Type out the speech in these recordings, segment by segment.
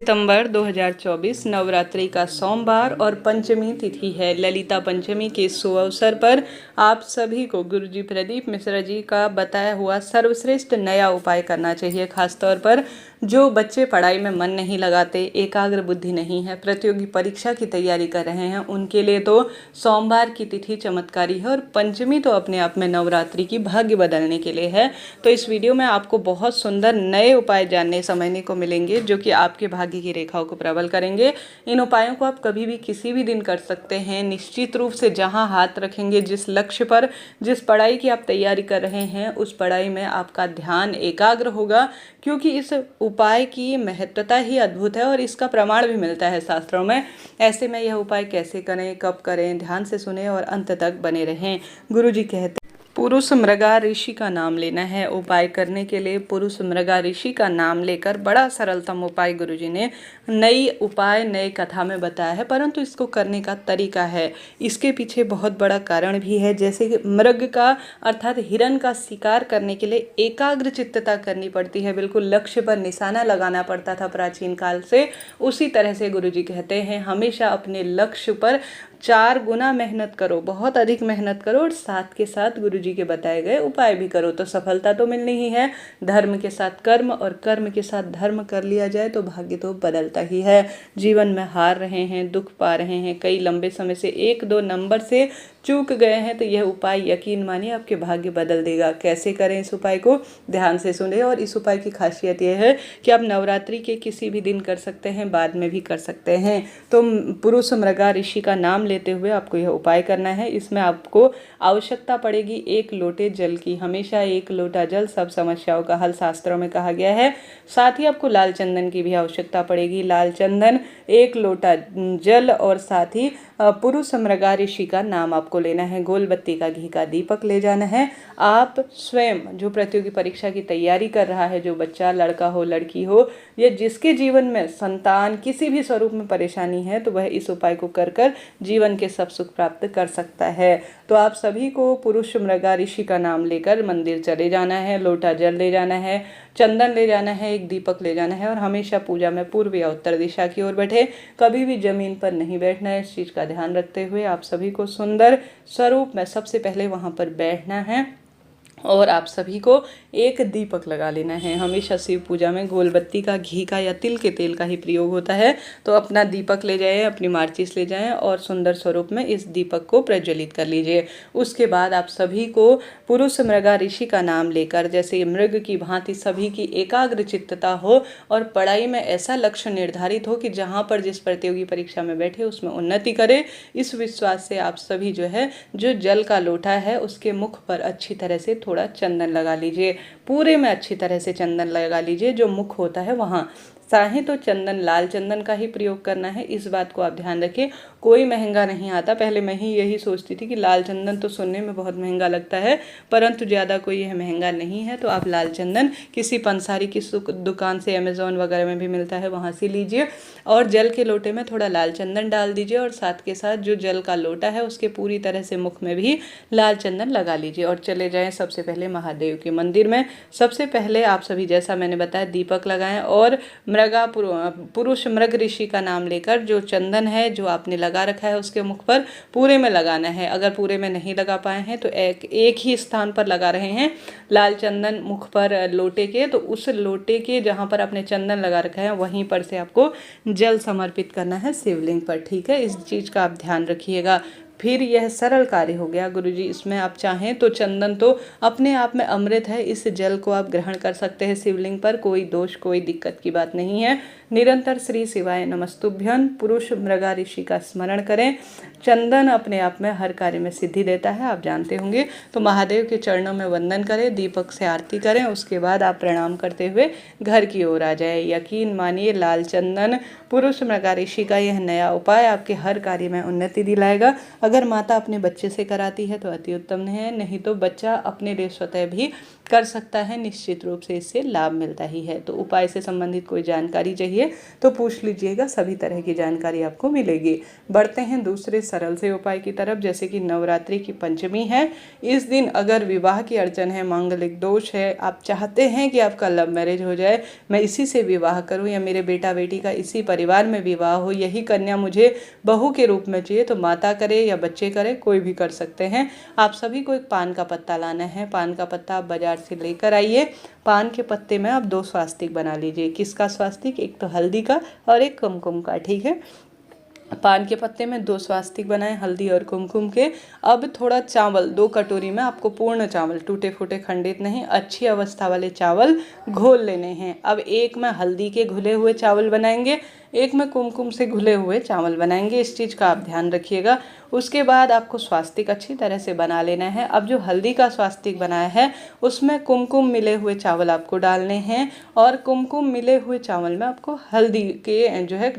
सितंबर 2024 नवरात्रि का सोमवार और पंचमी तिथि है। ललिता पंचमी के शुभ अवसर पर आप सभी को गुरुजी प्रदीप मिश्रा जी का बताया हुआ सर्वश्रेष्ठ नया उपाय करना चाहिए। खासतौर पर जो बच्चे पढ़ाई में मन नहीं लगाते, एकाग्र बुद्धि नहीं है, प्रतियोगी परीक्षा की तैयारी कर रहे हैं, उनके लिए तो सोमवार की तिथि चमत्कारी है और पंचमी तो अपने आप में नवरात्रि की भाग्य बदलने के लिए है। तो इस वीडियो में आपको बहुत सुंदर नए उपाय जानने समझने को मिलेंगे जो कि आपके भाग्य की रेखाओं को प्रबल करेंगे। इन उपायों को आप कभी भी किसी भी दिन कर सकते हैं। निश्चित रूप से जहां हाथ रखेंगे, जिस लक्ष्य पर, जिस पढ़ाई की आप तैयारी कर रहे हैं, उस पढ़ाई में आपका ध्यान एकाग्र होगा, क्योंकि इस उपाय की महत्वता ही अद्भुत है और इसका प्रमाण भी मिलता है शास्त्रों में। ऐसे में यह उपाय कैसे करें, कब करें, ध्यान से सुने और अंत तक बने रहें। गुरुजी कहते पुरुष मृगा ऋषि का नाम लेना है। उपाय करने के लिए पुरुष मृगा ऋषि का नाम लेकर बड़ा सरलतम उपाय गुरुजी ने नई कथा में बताया है, परंतु इसको करने का तरीका है, इसके पीछे बहुत बड़ा कारण भी है। जैसे कि मृग का अर्थात हिरण का शिकार करने के लिए एकाग्र चित्तता करनी पड़ती है, बिल्कुल लक्ष्य पर निशाना लगाना पड़ता था प्राचीन काल से। उसी तरह से गुरुजी कहते हैं हमेशा अपने लक्ष्य पर 4 गुना मेहनत करो, बहुत अधिक मेहनत करो और साथ के साथ गुरुजी के बताए गए उपाय भी करो तो सफलता तो मिलनी ही है। धर्म के साथ कर्म और कर्म के साथ धर्म कर लिया जाए तो भाग्य तो बदलता ही है। जीवन में हार रहे हैं, दुख पा रहे हैं, कई लंबे समय से 1-2 नंबर से चूक गए हैं, तो यह उपाय यकीन मानिए आपके भाग्य बदल देगा। कैसे करें इस उपाय को, ध्यान से सुने। और इस उपाय की खासियत यह है कि आप नवरात्रि के किसी भी दिन कर सकते हैं, बाद में भी कर सकते हैं। तो पुरुष मृगा ऋषि का नाम लेते हुए आपको यह उपाय करना है। इसमें आपको आवश्यकता पड़ेगी 1 लोटे जल की। हमेशा 1 लोटा जल सब समस्याओं का हल शास्त्रों में कहा गया है। साथ ही आपको लाल चंदन की भी आवश्यकता पड़ेगी। लाल चंदन, 1 लोटा जल और साथ ही पुरुष मृगा ऋषि का नाम आपको लेना है। गोल बत्ती का घी का दीपक ले जाना है। आप स्वयं जो प्रतियोगी परीक्षा की तैयारी कर रहा है, जो बच्चा लड़का हो लड़की हो या जिसके जीवन में संतान किसी भी स्वरूप में परेशानी है, तो वह इस उपाय को कर कर जीवन के सब सुख प्राप्त कर सकता है। तो आप सभी को पुरुष मृगा ऋषि का नाम लेकर मंदिर चले जाना है, लोटा जल ले जाना है, चंदन ले जाना है, एक दीपक ले जाना है और हमेशा पूजा में पूर्व या उत्तर दिशा की ओर बैठे, कभी भी जमीन पर नहीं बैठना है। इस चीज़ का ध्यान रखते हुए आप सभी को सुंदर स्वरूप में सबसे पहले वहां पर बैठना है और आप सभी को एक दीपक लगा लेना है। हमेशा शिव पूजा में गोल बत्ती का, घी का या तिल के तेल का ही प्रयोग होता है। तो अपना दीपक ले जाएं, अपनी माचिस ले जाएं और सुंदर स्वरूप में इस दीपक को प्रज्वलित कर लीजिए। उसके बाद आप सभी को पुरुष मृगा ऋषि का नाम लेकर, जैसे मृग की भांति सभी की एकाग्र चित्तता हो और पढ़ाई में ऐसा लक्ष्य निर्धारित हो कि जहाँ पर जिस प्रतियोगी परीक्षा में बैठे उसमें उन्नति करे। इस विश्वास से आप सभी जो जल का लोटा है उसके मुख पर अच्छी तरह से थोड़ा चंदन लगा लीजिए। पूरे में अच्छी तरह से चंदन लगा लीजिए, जो मुख होता है वहाँ। चाहे तो चंदन लाल चंदन का ही प्रयोग करना है, इस बात को आप ध्यान रखिए। कोई महंगा नहीं आता। पहले मैं ही यही सोचती थी कि लाल चंदन तो सुनने में बहुत महंगा लगता है, परंतु ज़्यादा कोई यह महंगा नहीं है। तो आप लाल चंदन किसी पंसारी की दुकान से, अमेज़ॉन वगैरह में भी मिलता है, वहाँ से लीजिए और जल के लोटे में थोड़ा लाल चंदन डाल दीजिए और साथ के साथ जो जल का लोटा है उसके पूरी तरह से मुख में भी लाल चंदन लगा लीजिए और चले जाएं सबसे पहले महादेव के मंदिर में। सबसे पहले आप सभी, जैसा मैंने बताया, दीपक लगाएं और पुरुष मृग ऋषि का नाम लेकर जो चंदन है जो आपने लगा रखा है उसके मुख पर पूरे में लगाना है। अगर पूरे में नहीं लगा पाए हैं तो एक ही स्थान पर लगा रहे हैं लाल चंदन मुख पर लोटे के, तो उस लोटे के जहाँ पर आपने चंदन लगा रखा है वहीं पर से आपको जल समर्पित करना है शिवलिंग पर। ठीक है, इस चीज़ का आप ध्यान रखिएगा। फिर यह सरल कार्य हो गया गुरुजी। इसमें आप चाहें तो चंदन तो अपने आप में अमृत है, इस जल को आप ग्रहण कर सकते हैं शिवलिंग पर, कोई दोष कोई दिक्कत की बात नहीं है। निरंतर श्री शिवाय नमस्तुभ्यं पुरुष मृगा ऋषि का स्मरण करें। चंदन अपने आप में हर कार्य में सिद्धि देता है, आप जानते होंगे। तो महादेव के चरणों में वंदन करें, दीपक से आरती करें, उसके बाद आप प्रणाम करते हुए घर की ओर आ जाए। यकीन मानिए लाल चंदन पुरुष मृगा ऋषि का यह नया उपाय आपके हर कार्य में उन्नति दिलाएगा। अगर माता अपने बच्चे से कराती है तो अति उत्तम है, नहीं तो बच्चा अपने लिए स्वतः भी कर सकता है, निश्चित रूप से इससे लाभ मिलता ही है। तो उपाय से संबंधित कोई जानकारी चाहिए तो पूछ लीजिएगा, सभी तरह की जानकारी आपको मिलेगी। बढ़ते हैं दूसरे सरल से उपाय की तरफ, जैसे कि नवरात्रि की पंचमी है। इस दिन अगर विवाह की अड़चन है, मांगलिक दोष है, आप चाहते हैं कि आपका लव मैरिज हो जाए, मैं इसी से विवाह करूं, या मेरे बेटा बेटी का इसी परिवार में विवाह हो, यही कन्या मुझे बहू के रूप में चाहिए, तो माता करे या बच्चे करे, कोई भी कर सकते हैं। आप सभी को एक पान का पत्ता लाना है। पान का पत्ता आप बाजार से लेकर आइए। पान के पत्ते में आप 2 स्वास्तिक बना लीजिए। किसका स्वास्तिक? एक तो हल्दी का और एक कुमकुम का, ठीक है। पान के पत्ते में 2 स्वास्तिक बनाएं, हल्दी और कुमकुम के। अब थोड़ा चावल, 2 कटोरी में आपको पूर्ण चावल, टूटे फूटे खंडित नहीं, अच्छी अवस्था वाले चावल घोल लेने हैं। अब एक में हल्दी के घुले हुए चावल बनाएंगे, एक में कुमकुम से घुले हुए चावल बनाएंगे। इस चीज़ का आप ध्यान रखिएगा। उसके बाद आपको स्वास्तिक अच्छी तरह से बना लेना है। अब जो हल्दी का स्वास्तिक बनाया है उसमें कुमकुम मिले हुए चावल आपको डालने हैं, और कुमकुम मिले हुए चावल में आपको हल्दी के जो है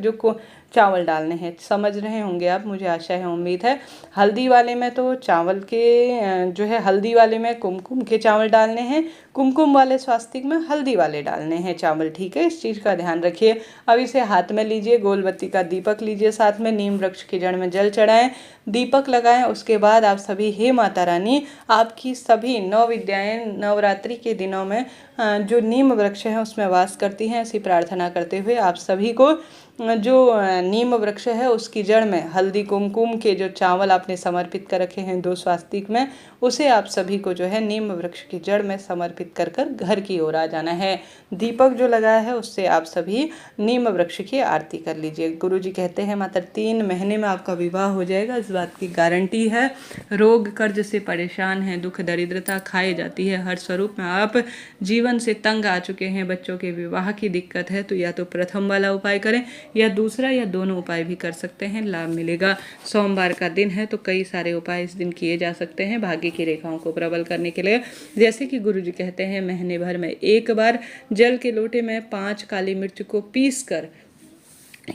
चावल डालने हैं। समझ रहे होंगे आप, मुझे आशा है, उम्मीद है। हल्दी वाले में तो चावल के जो है हल्दी वाले में कुमकुम के चावल डालने हैं, कुमकुम वाले स्वास्तिक में हल्दी वाले डालने हैं चावल, ठीक है। इस चीज़ का ध्यान रखिए। अब इसे हाथ में लीजिए, गोलबत्ती का दीपक लीजिए, साथ में नीम वृक्ष की जड़ में जल चढ़ाएं, दीपक लगाएं। उसके बाद आप सभी, हे माता रानी, आपकी सभी 9 विद्याएं नवरात्रि के दिनों में जो नीम वृक्ष है उसमें वास करती हैं, ऐसी प्रार्थना करते हुए आप सभी को जो नीम वृक्ष है उसकी जड़ में हल्दी कुमकुम के जो चावल आपने समर्पित कर रखे हैं 2 स्वास्तिक में, उसे आप सभी को जो है नीम वृक्ष की जड़ में समर्पित कर कर घर की ओर आ जाना है। दीपक जो लगाया है उससे आप सभी नीम वृक्ष की आरती कर लीजिए। गुरुजी कहते हैं मात्र 3 महीने में आपका विवाह हो जाएगा, इस बात की गारंटी है। रोग कर्ज से परेशान हैं, दुख दरिद्रता खाई जाती है, हर स्वरूप में आप जीवन से तंग आ चुके हैं, बच्चों के विवाह की दिक्कत है, तो या तो प्रथम वाला उपाय करें या दूसरा, या दोनों उपाय भी कर सकते हैं, लाभ मिलेगा। सोमवार का दिन है तो कई सारे उपाय इस दिन किए जा सकते हैं भाग्य की रेखाओं को प्रबल करने के लिए। जैसे कि गुरुजी कहते हैं महीने भर में एक बार जल के लोटे में 5 काली मिर्च को पीस कर,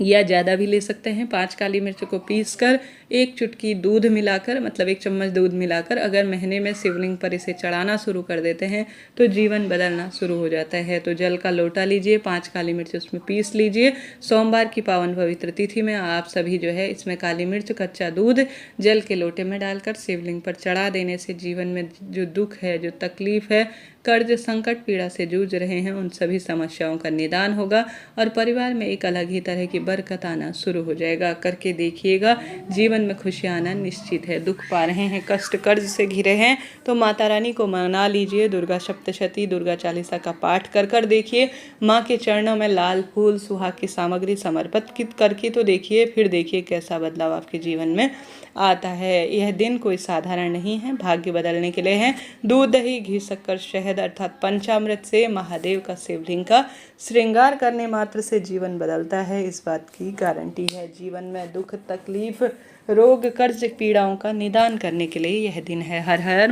या ज़्यादा भी ले सकते हैं, 5 काली मिर्च को पीस कर 1 चुटकी दूध मिलाकर, मतलब 1 चम्मच दूध मिलाकर अगर महीने में शिवलिंग पर इसे चढ़ाना शुरू कर देते हैं तो जीवन बदलना शुरू हो जाता है। तो जल का लोटा लीजिए, 5 काली मिर्च उसमें पीस लीजिए। सोमवार की पावन पवित्र तिथि में आप सभी जो है इसमें काली मिर्च, कच्चा दूध जल के लोटे में डालकर शिवलिंग पर चढ़ा देने से जीवन में जो दुख है, जो तकलीफ है, कर्ज संकट पीड़ा से जूझ रहे हैं, उन सभी समस्याओं का निदान होगा और परिवार में एक अलग ही तरह की बरकत आना शुरू हो जाएगा। करके देखिएगा, जीवन में खुशियाँ आना निश्चित है। दुख पा रहे हैं, कष्ट कर्ज से घिरे हैं, तो माता रानी को मना लीजिए। दुर्गा सप्तशती, दुर्गा चालीसा का पाठ कर कर देखिए। माँ के चरणों में लाल फूल, सुहाग की सामग्री समर्पित करके तो देखिए, फिर देखिए कैसा बदलाव आपके जीवन में आता है। यह दिन कोई साधारण नहीं है, भाग्य बदलने के लिए है। दूध, दही, घी, शक्कर, शहद अर्थात पंचामृत से महादेव का शिवलिंग का श्रृंगार करने मात्र से जीवन बदलता है, इस बात की गारंटी है। जीवन में दुख तकलीफ, रोग, कर्ज, पीड़ाओं का निदान करने के लिए यह दिन है। हर हर